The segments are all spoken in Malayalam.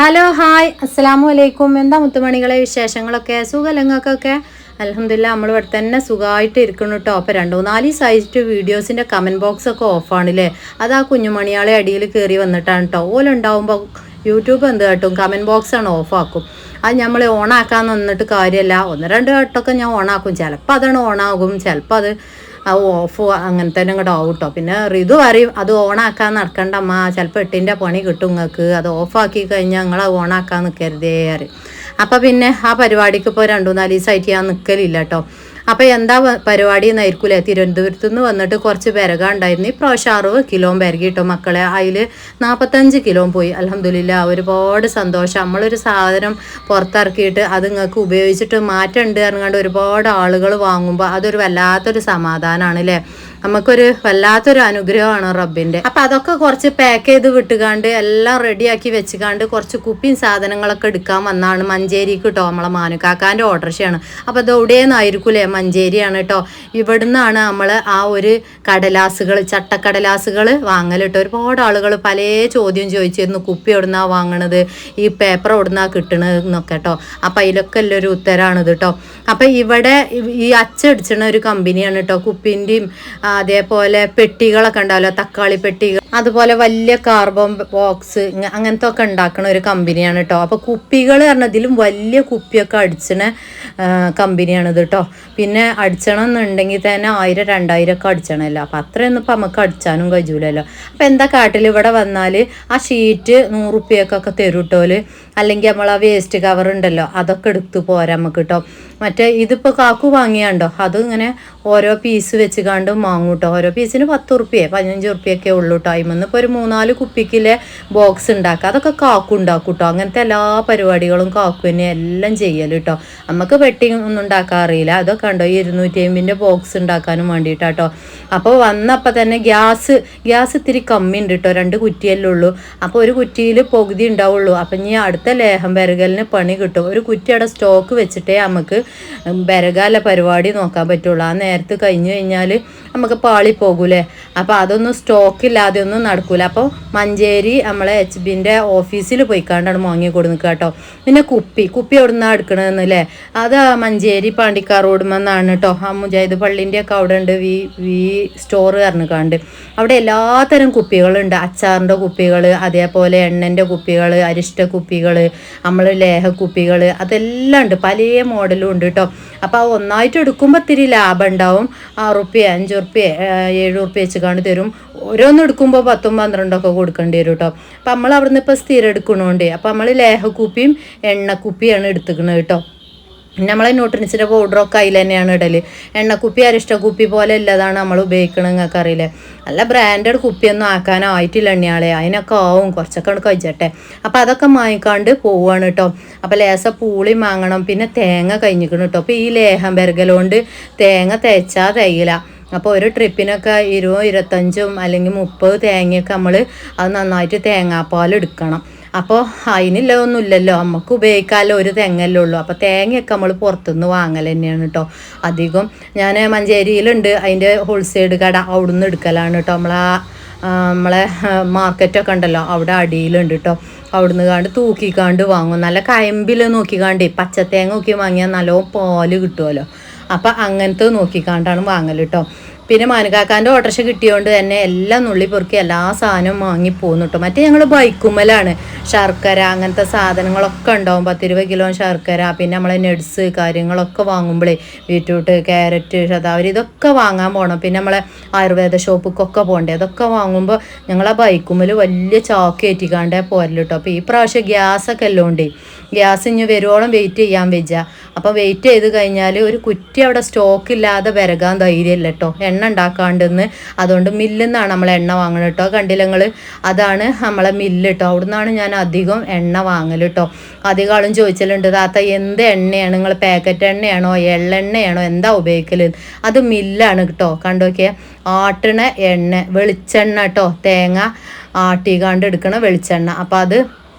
ഹലോ ഹായ് അസ്സലാമു അലൈക്കും. എന്താ മുത്തുമണികളെ വിശേഷങ്ങളൊക്കെ? സുഖലങ്ങൾക്കൊക്കെ അൽഹംദുലില്ലാ നമ്മൾ ഇവിടെ തന്നെ സുഖമായിട്ട് ഇരിക്കണം കേട്ടോ. അപ്പോൾ 2-4 ദിവസമായിട്ട് വീഡിയോസിൻ്റെ കമൻറ്റ് ബോക്സ് ഒക്കെ ഓഫാണല്ലേ. അത് ആ കുഞ്ഞുമണിയാളെ അടിയിൽ കയറി വന്നിട്ടാണ് കേട്ടോ. ഓലുണ്ടാവുമ്പോൾ യൂട്യൂബ് എന്ത് കേട്ടും കമൻറ്റ് ബോക്സാണ് ഓഫാക്കും. അത് നമ്മൾ ഓണാക്കാൻ നിന്നിട്ട് കാര്യമല്ല. 1-2 വട്ടമൊക്കെ ഞാൻ ഓണാക്കും. ചിലപ്പോൾ അതാണ് ഓണാകും, ചിലപ്പോൾ അത് ഓഫ് അങ്ങനെ തന്നെ ഇങ്ങോട്ട് ആവും കേട്ടോ. പിന്നെ ഋതു പറയും അത് ഓണാക്കാൻ നടക്കണ്ട അമ്മ, ചിലപ്പോൾ 8ൻ്റെ പണി കിട്ടും നിങ്ങൾക്ക്, അത് ഓഫാക്കി കഴിഞ്ഞാൽ നിങ്ങൾ ഓണാക്കാൻ നിൽക്കരുതേ പറയും. അപ്പം പിന്നെ ആ പരിപാടിക്ക് ഇപ്പോൾ 2-4 ദിവസമായിട്ട് ഞാൻ നിൽക്കലില്ല കേട്ടോ. അപ്പോൾ എന്താ പരിപാടി എന്നായിരിക്കൂലേ. തിരുവനന്തപുരത്ത് നിന്ന് വന്നിട്ട് കുറച്ച് വിറകാണ്ടായിരുന്നു. ഈ പ്രാവശ്യം 60 കിലോ വിറകി കിട്ടും മക്കളെ. അതിൽ 45 കിലോ പോയി. അൽഹംദുലില്ലാ, ഒരുപാട് സന്തോഷം. നമ്മളൊരു സാധനം പുറത്തിറക്കിയിട്ട് അത് നിങ്ങൾക്ക് ഉപയോഗിച്ചിട്ട് മാറ്റമുണ്ട് പറഞ്ഞുകൊണ്ട് ഒരുപാട് ആളുകൾ വാങ്ങുമ്പോൾ അതൊരു വല്ലാത്തൊരു സമാധാനമാണ് അല്ലേ. നമുക്കൊരു വല്ലാത്തൊരു അനുഗ്രഹമാണ് റബ്ബിൻ്റെ. അപ്പം അതൊക്കെ കുറച്ച് പാക്ക് ചെയ്ത് വിട്ടുകാണ്ട് എല്ലാം റെഡിയാക്കി വെച്ചുകാണ്ട് കുറച്ച് കുപ്പിയും സാധനങ്ങളൊക്കെ എടുക്കാൻ വന്നാണ് മഞ്ചേരിക്ക് കേട്ടോ. നമ്മളെ മാനുക്കാക്കാൻ്റെ ഓട്ടർഷയാണ്. അപ്പോൾ അത് എവിടെയെന്നായിരിക്കൂലേ, മഞ്ചേരിയാണ് കേട്ടോ. ഇവിടുന്നാണ് നമ്മൾ ആ ഒരു കടലാസുകൾ, ചട്ടക്കടലാസുകൾ വാങ്ങൽ കേട്ടോ. ഒരുപാട് ആളുകൾ പല ചോദ്യം ചോദിച്ചിരുന്നു, കുപ്പി എവിടുന്നാണ് വാങ്ങണത്, ഈ പേപ്പർ എവിടുന്നാണ് കിട്ടണത് എന്നൊക്കെ കേട്ടോ. അപ്പം അതിലൊക്കെ എല്ലാവരും ഉത്തരമാണിത് കേട്ടോ. അപ്പം ഇവിടെ ഈ അച്ചടിച്ചണ ഒരു കമ്പനിയാണ് കേട്ടോ. കുപ്പിൻ്റെയും അതേപോലെ പെട്ടികളൊക്കെ ഉണ്ടാവല്ലോ, തക്കാളി പെട്ടികൾ, അതുപോലെ വലിയ കാർബൺ ബോക്സ്, അങ്ങനത്തെ ഒക്കെ ഉണ്ടാക്കുന്ന ഒരു കമ്പനിയാണ് കേട്ടോ. അപ്പോൾ കുപ്പികൾ പറഞ്ഞതിലും വലിയ കുപ്പിയൊക്കെ അടിച്ചണ കമ്പനിയാണിത് കേട്ടോ. പിന്നെ അടിച്ചണം എന്നുണ്ടെങ്കിൽ തന്നെ 1000-2000 ഒക്കെ അടിച്ചണമല്ലോ. അപ്പോൾ അത്രയൊന്നും ഇപ്പം നമുക്ക് അടിച്ചാനും കഴിയൂലല്ലോ. അപ്പോൾ എന്താ കാട്ടിൽ ഇവിടെ വന്നാൽ ആ ഷീറ്റ് 100 റുപ്യക്കൊക്കെ തരും കേട്ടോല്. അല്ലെങ്കിൽ നമ്മൾ ആ വേസ്റ്റ് കവർ ഉണ്ടല്ലോ അതൊക്കെ എടുത്ത് പോരാ നമുക്ക് കേട്ടോ. മറ്റേ ഇതിപ്പോൾ കാക്കു വാങ്ങിയാണ്ടോ, അത് ഇങ്ങനെ ഓരോ പീസ് വെച്ച് കണ്ടും വാങ്ങും കേട്ടോ. ഓരോ പീസിന് 10 റുപ്യ 15 റുപ്യൊക്കെ ഉള്ളൂ കേട്ടോ. അതിമെന്ന് ഇപ്പോൾ ഒരു 3-4 കുപ്പിക്കിലെ ബോക്സ് ഉണ്ടാക്കുക, അതൊക്കെ കാക്കു ഉണ്ടാക്കും കേട്ടോ. അങ്ങനത്തെ എല്ലാ പരിപാടികളും കാക്കു തന്നെ എല്ലാം ചെയ്യൽ കേട്ടോ. നമുക്ക് പെട്ടി ഒന്നും ഉണ്ടാക്കാൻ അറിയില്ല. അതൊക്കെ ഉണ്ടോ 250ൻ്റെ ബോക്സ് ഉണ്ടാക്കാനും വേണ്ടിയിട്ടാട്ടോ. അപ്പോൾ വന്നപ്പോൾ തന്നെ ഗ്യാസ് ഇത്തിരി കമ്മി ഉണ്ട് കേട്ടോ. 2 കുറ്റിയല്ലേ ഉള്ളൂ. അപ്പോൾ ഒരു കുറ്റിയിൽ പകുതി ഉണ്ടാവുള്ളൂ. അപ്പം ഇനി അടുത്ത ലേഹം വിറകലിന് പണി കിട്ടും. ഒരു കുറ്റിയുടെ സ്റ്റോക്ക് വെച്ചിട്ടേ നമുക്ക് വിറകാല പരിപാടി നോക്കാൻ പറ്റുള്ളൂ. ആ നേരത്ത് കഴിഞ്ഞ് കഴിഞ്ഞാൽ നമുക്ക് പാളി പോകൂലേ. അപ്പോൾ അതൊന്നും സ്റ്റോക്കില്ലാതെ ഒന്നും നടക്കൂല. അപ്പോൾ മഞ്ചേരി നമ്മളെ HBൻ്റെ ഓഫീസിൽ പോയിക്കാണ്ടാണ് വാങ്ങി കൊടുക്കുക കേട്ടോ. പിന്നെ കുപ്പി എവിടെ നിന്നാണ് എടുക്കണമെന്നല്ലേ, അത് മഞ്ചേരി പാണ്ടിക്കാർ റോഡുമെന്നാണ് കേട്ടോ. ആ മുജാഹിദ് പള്ളീൻ്റെ ഒക്കെ അവിടെ ഉണ്ട് വി സ്റ്റോർ പറഞ്ഞിക്കാണ്ട്. അവിടെ എല്ലാത്തരം കുപ്പികളുണ്ട്. അച്ചാറിൻ്റെ കുപ്പികൾ, അതേപോലെ എണ്ണൻ്റെ കുപ്പികൾ, അരിഷ്ട കുപ്പികൾ, നമ്മൾ ലേഹ കുപ്പികൾ, അതെല്ലാം ഉണ്ട്. പല മോഡലും ഉണ്ട് കേട്ടോ. അപ്പോൾ അത് ഒന്നായിട്ട് എടുക്കുമ്പോൾ ഇത്തിരി ലാഭം ഉണ്ടാവും. 6 റുപ്യ 5 റുപ്യ 7 റുപ്യ വെച്ച് തരും. ഓരോന്ന് എടുക്കുമ്പോൾ 10-12 ഒക്കെ കൊടുക്കേണ്ടി വരും കേട്ടോ. അപ്പം നമ്മൾ അവിടുന്ന് ഇപ്പോൾ സ്ഥിരം എടുക്കണോണ്ടേ. അപ്പം നമ്മൾ ലേഹക്കുപ്പിയും എണ്ണക്കുപ്പിയാണ് എടുത്തുക്കണത് കേട്ടോ. പിന്നെ നമ്മളെ ന്യൂട്രിൻസിൻ്റെ പൗഡറൊക്കെ അതിൽ തന്നെയാണ് ഇടൽ. എണ്ണക്കുപ്പി അരിഷ്ടക്കുപ്പി പോലെ ഉള്ളതാണ് നമ്മൾ ഉപയോഗിക്കണത്, നിങ്ങൾക്ക് അറിയില്ലേ. നല്ല ബ്രാൻഡഡ് കുപ്പിയൊന്നും ആക്കാനായിട്ടില്ല എണ്ണയാളെ. അതിനൊക്കെ ആവും, കുറച്ചൊക്കെ കഴിച്ചട്ടെ. അപ്പോൾ അതൊക്കെ വാങ്ങിക്കാണ്ട് പോവുകയാണ് കേട്ടോ. അപ്പോൾ ലേസ പൂളി വാങ്ങണം. പിന്നെ തേങ്ങ കഴിഞ്ഞിക്കണം കേട്ടോ. അപ്പോൾ ഈ ലേഹം വിറകലുകൊണ്ട് തേങ്ങ തേച്ചാൽ തേയില. അപ്പോൾ ഒരു ട്രിപ്പിനൊക്കെ 20-25 അല്ലെങ്കിൽ 30 തേങ്ങയൊക്കെ നമ്മൾ അത് നന്നായിട്ട് തേങ്ങാപ്പാൽ എടുക്കണം. അപ്പോൾ അതിനുള്ളതൊന്നുമില്ലല്ലോ, നമുക്ക് ഉപയോഗിക്കാമല്ലോ, ഒരു തെങ്ങല്ലേ ഉള്ളൂ. അപ്പോൾ തേങ്ങയൊക്കെ നമ്മൾ പുറത്തുനിന്ന് വാങ്ങൽ തന്നെയാണ് കേട്ടോ അധികം. ഞാൻ മഞ്ചേരിയിലുണ്ട് അതിൻ്റെ ഹോൾസെയിൽ കട, അവിടുന്ന് എടുക്കലാണ് കേട്ടോ. നമ്മളെ മാർക്കറ്റൊക്കെ ഉണ്ടല്ലോ അവിടെ അടിയിലുണ്ട് കേട്ടോ. അവിടുന്ന് കാണ്ട് തൂക്കിക്കാണ്ട് വാങ്ങും. നല്ല കയമ്പിൽ നോക്കിക്കാണ്ട് പച്ചത്തേങ്ങ നോക്കി വാങ്ങിയാൽ നല്ലോണം പാല് കിട്ടുമല്ലോ. അപ്പം അങ്ങനത്തെ നോക്കിക്കാണ്ടാണ് വാങ്ങൽ കേട്ടോ. പിന്നെ മാനുകാക്കാൻ്റെ ഓട്ടർഷ കിട്ടിയോണ്ട് തന്നെ എല്ലാം നുള്ളി പൊറുക്കി എല്ലാ സാധനവും വാങ്ങി പോകുന്നു കേട്ടോ. മറ്റേ ഞങ്ങൾ ബൈക്കുമ്മലാണ് ശർക്കര അങ്ങനത്തെ സാധനങ്ങളൊക്കെ ഉണ്ടാവും. 10-20 കിലോ ശർക്കര, പിന്നെ നമ്മളെ നട്സ് കാര്യങ്ങളൊക്കെ വാങ്ങുമ്പോഴേ ബീറ്റ്റൂട്ട്, ക്യാരറ്റ്, ശതാവരി ഇതൊക്കെ വാങ്ങാൻ പോകണം. പിന്നെ നമ്മളെ ആയുർവേദ ഷോപ്പിക്കൊക്കെ പോകണ്ടേ. അതൊക്കെ വാങ്ങുമ്പോൾ ഞങ്ങൾ ആ ബൈക്കുമ്മൽ വലിയ ചാക്ക് ഏറ്റിക്കാണ്ടേ പോരല്ലോ കേട്ടോ. അപ്പോൾ ഈ പ്രാവശ്യം ഗ്യാസൊക്കെ എല്ലാം ഉണ്ട്. ഗ്യാസ് ഇനി വരുവോളം വെയിറ്റ് ചെയ്യാൻ വെച്ചാൽ. അപ്പോൾ വെയിറ്റ് ചെയ്ത് കഴിഞ്ഞാൽ ഒരു കുറ്റി അവിടെ സ്റ്റോക്ക് ഇല്ലാതെ വിറകാൻ ധൈര്യമില്ല കേട്ടോ, എണ്ണ ഉണ്ടാക്കാണ്ടെന്ന്. അതുകൊണ്ട് മില്ലിൽ നിന്നാണ് നമ്മൾ എണ്ണ വാങ്ങണം കേട്ടോ. കണ്ടില്ല നിങ്ങൾ, അതാണ് നമ്മളെ മില്ല് കേട്ടോ. അവിടെ നിന്നാണ് ഞാൻ അധികം എണ്ണ വാങ്ങൽ കേട്ടോ. അധികം ആളും ചോദിച്ചിട്ടുണ്ട്, താത്ത എന്ത് എണ്ണയാണ് നിങ്ങൾ, പാക്കറ്റ് എണ്ണയാണോ എള്ളെണ്ണയാണോ എന്താ ഉപയോഗിക്കൽ? അത് മില്ലാണ് കേട്ടോ. കണ്ടോക്കിയേ, ആട്ടണ എണ്ണ വെളിച്ചെണ്ണ കേട്ടോ. തേങ്ങ ആട്ടിക്കാണ്ട് എടുക്കണ വെളിച്ചെണ്ണ. അപ്പോൾ അത്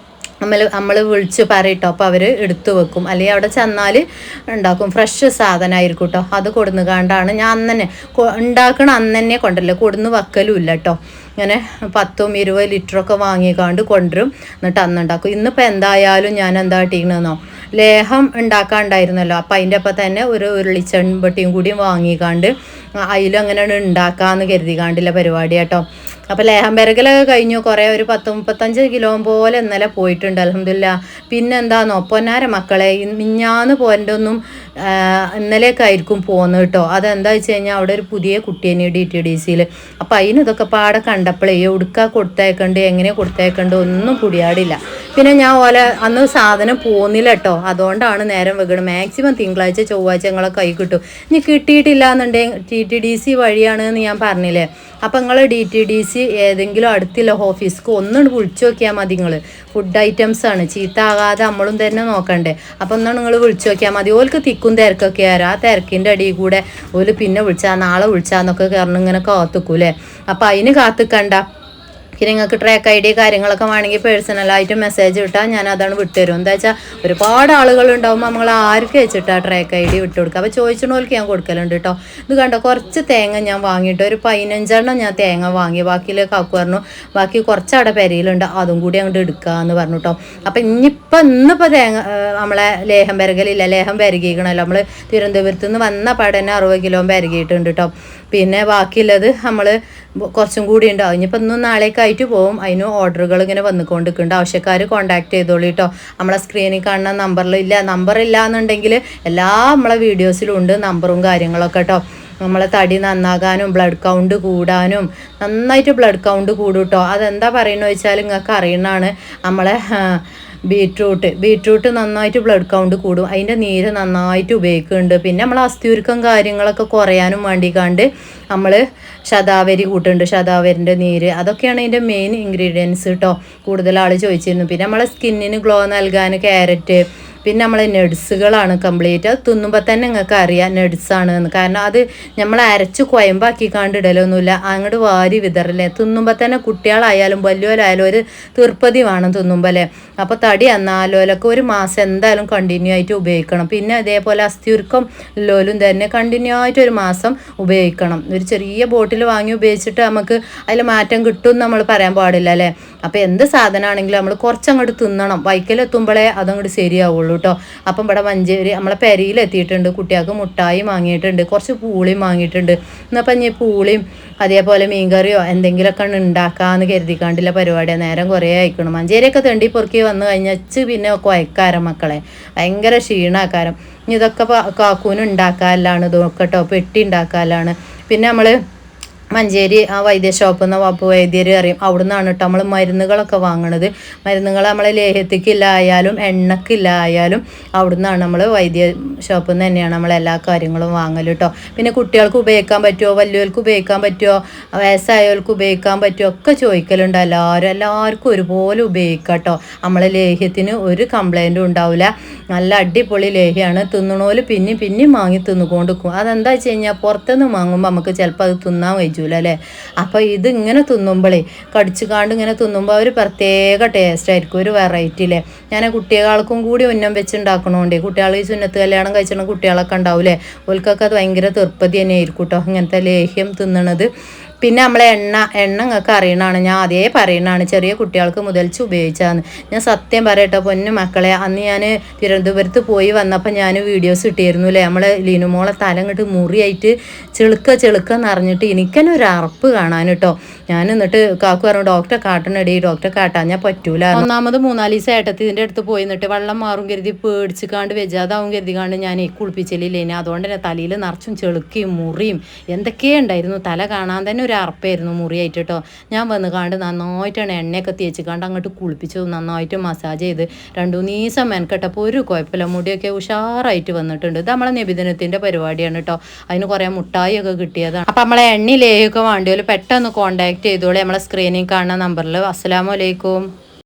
നമ്മൾ വിളിച്ച് പറയട്ടോ. അപ്പോൾ അവർ എടുത്തു വെക്കും, അല്ലെങ്കിൽ അവിടെ ചെന്നാൽ ഉണ്ടാക്കും. ഫ്രഷ് സാധനമായിരിക്കും കേട്ടോ. അത് കൊടുന്ന് കാണ്ടാണ് ഞാൻ അന്ന് തന്നെ ഉണ്ടാക്കണ അന്ന് തന്നെ കൊണ്ടല്ലോ, കൊടുന്ന് വെക്കലും ഇല്ല കേട്ടോ. ഇങ്ങനെ 10-20 ലിറ്ററൊക്കെ വാങ്ങിക്കാണ്ട് കൊണ്ടുവരും, എന്നിട്ട് അന്നുണ്ടാക്കും. ഇന്നിപ്പോൾ എന്തായാലും ഞാൻ എന്താ ഇട്ടിരിക്കണമെന്നോ, ലേഹം ഉണ്ടാക്കാണ്ടായിരുന്നല്ലോ, അപ്പം അതിൻ്റെ ഒപ്പം തന്നെ ഒരു ഉരുളിച്ചെമ്പട്ടിയും കൂടി വാങ്ങിക്കാണ്ട് അതിലും അങ്ങനെ ഉണ്ടാക്കാമെന്ന് കരുതിക്കാണ്ടില്ല പരിപാടി കേട്ടോ. അപ്പോൾ ലേഹം പെരകലൊക്കെ കഴിഞ്ഞു. കുറേ ഒരു 10-35 കിലോ പോലെ ഇന്നലെ പോയിട്ടുണ്ട് അൽഹംദുലില്ലാ. പിന്നെ എന്താണെന്നോ, പൊന്നാര മക്കളെ മിഞ്ഞാന്ന് പോരൻ്റെയൊന്നും ഇന്നലെയൊക്കെ ആയിരിക്കും പോകുന്നത് കേട്ടോ. അതെന്താ വെച്ച് കഴിഞ്ഞാൽ അവിടെ ഒരു പുതിയ കുട്ടീനെ DTDCയിൽ. അപ്പോൾ അതിന് ഇതൊക്കെ പാടെ കണ്ടപ്പോഴേ എവിടുക്ക കൊടുത്തേക്കണ്ട് എങ്ങനെ കൊടുത്തേക്കണ്ട് ഒന്നും പുടിയാടില്ല. പിന്നെ ഞാൻ അന്ന് സാധനം പോകുന്നില്ല കേട്ടോ, അതുകൊണ്ടാണ് നേരം വെക്കണം. മാക്സിമം തിങ്കളാഴ്ച ചൊവ്വാഴ്ച ഞങ്ങളെ കൈ കിട്ടും. ഇനി കിട്ടിയിട്ടില്ല എന്നുണ്ടെങ്കിൽ TTDC വഴിയാണ് എന്ന് ഞാൻ പറഞ്ഞില്ലേ. അപ്പം നിങ്ങൾ DTDC ഏതെങ്കിലും അടുത്തുള്ള ഓഫീസ്ക്ക് ഒന്നും വിളിച്ചു നോക്കിയാൽ മതി. നിങ്ങൾ ഫുഡ് ഐറ്റംസ് ആണ്, ചീത്ത ആകാതെ നമ്മളും തന്നെ നോക്കണ്ടേ. അപ്പം ഒന്നും നിങ്ങൾ വിളിച്ചു നോക്കിയാൽ മതി. ഓൾക്ക് തിക്കും തിരക്കൊക്കെ ആരും ആ തിരക്കിൻ്റെ അടിയിൽ കൂടെ ഓല് പിന്നെ വിളിച്ചാൽ നാളെ വിളിച്ചാന്നൊക്കെ കാരണം ഇങ്ങനെ കാത്തുക്കൂലേ. അപ്പം അതിന് കാത്തുക്കണ്ട. പിന്നെ നിങ്ങൾക്ക് ട്രാക്ക് ID കാര്യങ്ങളൊക്കെ വേണമെങ്കിൽ പേഴ്സണലായിട്ട് മെസ്സേജ് ഇട്ടാൽ ഞാൻ അതാണ് വിട്ടുതരും. എന്താ വെച്ചാൽ ഒരുപാട് ആളുകൾ ഉണ്ടാകുമ്പോൾ നമ്മൾ ആർക്ക് വെച്ചിട്ടാണ് ട്രാക്ക് ID വിട്ടു കൊടുക്കുക. അപ്പോൾ ചോദിച്ചണോൾക്ക് ഞാൻ കൊടുക്കലുണ്ട് കേട്ടോ. ഇത് കണ്ടോ, കുറച്ച് തേങ്ങ ഞാൻ വാങ്ങിയിട്ട് ഒരു 15 ഞാൻ തേങ്ങ വാങ്ങി. ബാക്കിയിൽ കാക്കു പറഞ്ഞു ബാക്കി കുറച്ചവിടെ പെരയിലുണ്ട്, അതും കൂടി അങ്ങോട്ട് എടുക്കാമെന്ന് പറഞ്ഞു കേട്ടോ. അപ്പം ഇന്നിപ്പോൾ തേങ്ങ നമ്മളെ ലേഹം പെരകലില്ല, ലേഹം പെരകിക്കണമല്ലോ. നമ്മൾ തിരുവനന്തപുരത്ത് നിന്ന് വന്ന പാടന്നെ 60 കിലോ പെരകിയിട്ടുണ്ട് കേട്ടോ. പിന്നെ ബാക്കിയുള്ളത് നമ്മൾ കുറച്ചും കൂടി ഉണ്ടാവും. ഇനിയിപ്പോൾ ഇന്നും നാളേക്ക് ആയിട്ട് പോകും. അതിന് ഓർഡറുകൾ ഇങ്ങനെ വന്നുകൊണ്ടിരിക്കുന്നുണ്ട്. ആവശ്യക്കാർ കോൺടാക്ട് ചെയ്തോളൂ കേട്ടോ. നമ്മളെ സ്ക്രീനിൽ കാണുന്ന നമ്പർ ഇല്ല എന്നുണ്ടെങ്കിൽ എല്ലാ നമ്മളെ വീഡിയോസിലും ഉണ്ട് നമ്പറും കാര്യങ്ങളൊക്കെ കേട്ടോ. നമ്മളെ തടി നന്നാകാനും ബ്ലഡ് കൗണ്ട് കൂടാനും നന്നായിട്ട് ബ്ലഡ് കൗണ്ട് കൂടും കേട്ടോ. അതെന്താ പറയുന്നത് വെച്ചാൽ നിങ്ങൾക്ക് അറിയണതാണ്. നമ്മളെ ബീട്രൂട്ട് നന്നായിട്ട് ബ്ലഡ് കൗണ്ട് കൂടും. അതിൻ്റെ നീര് നന്നായിട്ട് ഉപയോഗിക്കുന്നുണ്ട്. പിന്നെ നമ്മൾ അസ്ഥിയുരുക്കം കാര്യങ്ങളൊക്കെ കുറയാനും വേണ്ടിക്കാണ്ട് നമ്മൾ ശതാവരി കൂട്ടുന്നുണ്ട്, ശതാവരിൻ്റെ നീര്. അതൊക്കെയാണ് അതിൻ്റെ മെയിൻ ഇൻഗ്രീഡിയൻസ് കേട്ടോ. കൂടുതൽ ആൾ ചോദിച്ചിരുന്നു. പിന്നെ നമ്മളെ സ്കിന്നിന് ഗ്ലോ നൽകാൻ ക്യാരറ്റ്, പിന്നെ നമ്മളെ നട്സുകളാണ് കംപ്ലീറ്റ്. അത് തിന്നുമ്പോൾ തന്നെ നിങ്ങൾക്ക് അറിയാം നട്സാണ് എന്ന്. കാരണം അത് നമ്മൾ അരച്ച് കൊയമ്പാക്കിക്കാണ്ട് ഇടലൊന്നുമില്ല, അങ്ങോട്ട് വാരി വിതറല്ലേ. തിന്നുമ്പോൾ തന്നെ കുട്ടികളായാലും വലിയവരായാലും ഒരു തീർപ്പതി വേണം തിന്നുമ്പോൾ അല്ലേ. അപ്പോൾ തടി എന്നാലോലൊക്കെ ഒരു മാസം എന്തായാലും കണ്ടിന്യൂ ആയിട്ട് ഉപയോഗിക്കണം. പിന്നെ അതേപോലെ അസ്ഥിയുരുക്കം ഉള്ളോലും തന്നെ കണ്ടിന്യൂ ആയിട്ട് ഒരു മാസം ഉപയോഗിക്കണം. ഒരു ചെറിയ ബോട്ടിൽ വാങ്ങി ഉപയോഗിച്ചിട്ട് നമുക്ക് അതിൽ മാറ്റം കിട്ടും നമ്മൾ പറയാൻ പാടില്ല അല്ലേ. അപ്പോൾ എന്ത് സാധനമാണെങ്കിലും നമ്മൾ കുറച്ചങ്ങോട്ട് തിന്നണം. വൈക്കലെത്തുമ്പോഴേ അതങ്ങോട്ട് ശരിയാവുള്ളൂ കേട്ടോ. അപ്പം ഇവിടെ മഞ്ചേരി നമ്മളെ പെരയിലെത്തിയിട്ടുണ്ട്. കുട്ടികൾക്ക് മുട്ടായി വാങ്ങിയിട്ടുണ്ട്, കുറച്ച് പൂളിയും വാങ്ങിയിട്ടുണ്ട്. എന്നപ്പം ഇനി പൂളിയും അതേപോലെ മീൻകറിയോ എന്തെങ്കിലുമൊക്കെ ഉണ്ടാക്കാമെന്ന് കരുതിക്കാണ്ടില്ല പരിപാടിയാണ്. നേരം കുറേ അയക്കണം. മഞ്ചേരിയൊക്കെ തെണ്ടി പൊറുക്കി വന്നു കഴിഞ്ഞാൽ പിന്നെ കുഴക്കാരം മക്കളെ, ഭയങ്കര ക്ഷീണാക്കാരം. ഇനി ഇതൊക്കെ കാക്കൂന് ഉണ്ടാക്കാനാണ്, ഇതൊക്കെ കേട്ടോ പെട്ടി ഉണ്ടാക്കാനാണ്. പിന്നെ നമ്മൾ മഞ്ചേരി ആ വൈദ്യ ഷോപ്പിൽ നിന്ന് വാപ്പ് വൈദ്യർ അറിയും, അവിടെ നിന്നാണ് കേട്ടോ നമ്മൾ മരുന്നുകളൊക്കെ വാങ്ങണത്. മരുന്നുകൾ നമ്മളെ ലേഹ്യത്തിക്കില്ലായാലും എണ്ണക്കില്ലായാലും അവിടെ നിന്നാണ് നമ്മൾ വൈദ്യ ഷോപ്പിൽ നിന്ന് തന്നെയാണ് നമ്മളെല്ലാ കാര്യങ്ങളും വാങ്ങൽ കേട്ടോ. പിന്നെ കുട്ടികൾക്ക് ഉപയോഗിക്കാൻ പറ്റുമോ, വലിയവർക്ക് ഉപയോഗിക്കാൻ പറ്റുമോ, വയസ്സായവർക്ക് ഉപയോഗിക്കാൻ പറ്റുമോ ഒക്കെ ചോദിക്കലുണ്ട്. എല്ലാവർക്കും ഒരുപോലെ ഉപയോഗിക്കാം കേട്ടോ. നമ്മളെ ലേഹ്യത്തിന് ഒരു കംപ്ലൈൻറ്റും ഉണ്ടാവില്ല. നല്ല അടിപൊളി ലേഹ്യമാണ്. തിന്നണോല് പിന്നെയും വാങ്ങി തിന്നുകൊണ്ടിരിക്കും. അതെന്താ വെച്ച് കഴിഞ്ഞാൽ പുറത്തുനിന്ന് വാങ്ങുമ്പോൾ നമുക്ക് ചിലപ്പോൾ അത് തിന്നാൻ അല്ലേ. അപ്പോൾ ഇതിങ്ങനെ തിന്നുമ്പോഴേ കടിച്ചുകാണ്ട് ഇങ്ങനെ തിന്നുമ്പോൾ ഒരു പ്രത്യേക ടേസ്റ്റ് ആയിരിക്കും, ഒരു വെറൈറ്റി അല്ലേ. ഞാൻ കുട്ടികൾക്കും കൂടി ഉന്നം വെച്ചുണ്ടാക്കണോണ്ടേ, കുട്ടികൾ ഈ സുന്നത്ത് കല്യാണം കഴിച്ചിട്ട് കുട്ടികളൊക്കെ ഉണ്ടാവില്ലേ, ഓൽക്കൊക്കെ അത് ഭയങ്കര തീർപ്പതി തന്നെ ആയിരിക്കും കേട്ടോ ഇങ്ങനത്തെ ലേഹ്യം തിന്നണത്. പിന്നെ നമ്മളെ എണ്ണ നിങ്ങൾക്ക് അറിയണതാണ്, ഞാൻ അതേ പറയണതാണ്, ചെറിയ കുട്ടികൾക്ക് മുതൽച്ച് ഉപയോഗിച്ചാന്ന്. ഞാൻ സത്യം പറയട്ടോ പൊന്നു മക്കളെ, അന്ന് ഞാൻ തിരുവനന്തപുരത്ത് പോയി വന്നപ്പോൾ ഞാൻ വീഡിയോസ് ഇട്ടിരുന്നു അല്ലേ. നമ്മളെ ലീനുമോളെ തല ഇങ്ങോട്ട് മുറിയായിട്ട് ചെളുക്ക നിറഞ്ഞിട്ട് എനിക്കെന്നെ ഒരു അറപ്പ് കാണാൻ കേട്ടോ. ഞാൻ എന്നിട്ട് കാക്കു പറഞ്ഞു ഡോക്ടറെ കാട്ടണടി, ഡോക്ടറെ കാട്ടാൻ ഞാൻ പറ്റൂല. ഒന്നാമത് 3-4 ദിവസം ഏട്ടത്തിൻ്റെ അടുത്ത് പോയി നിന്നിട്ട് വെള്ളം മാറും കരുതി പേടിച്ചിക്കാണ്ട് വെജാതാവും കരുതിക്കാണ്ട് ഞാൻ കുളിപ്പിച്ചില്ലേ. അതുകൊണ്ട് തന്നെ തലയിൽ നിറച്ചും ചെളുക്കിയും മുറിയും എന്തൊക്കെയോ ഉണ്ടായിരുന്നു. തല കാണാൻ തന്നെ ഒരു അറപ്പായിരുന്നു മുറിയായിട്ട് കേട്ടോ. ഞാൻ വന്ന് കാണ്ട് നന്നായിട്ടാണ് എണ്ണയൊക്കെ തേച്ചിക്കാണ്ട് അങ്ങോട്ട് കുളിപ്പിച്ചു, നന്നായിട്ട് മസാജ് ചെയ്ത് 2-3 ദിവസം മെനക്കെട്ടപ്പോൾ ഒരു കുഴപ്പമില്ല, മുടിയൊക്കെ ഉഷാറായിട്ട് വന്നിട്ടുണ്ട്. ഇത് നമ്മളെ നബിദിനത്തിൻ്റെ പരിപാടിയാണ് കേട്ടോ. അതിന് കുറേ മുട്ടായി ഒക്കെ കിട്ടിയതാണ്. അപ്പം നമ്മളെ എണ്ണയിലേക്കൊക്കെ വേണ്ടിയല്ലോ പെട്ടെന്ന് കോൺടാക്ട് ചെയ്തോളൂ നമ്മളെ സ്ക്രീനിൽ കാണുന്ന നമ്പറിൽ. അസ്സലാമു അലൈക്കും.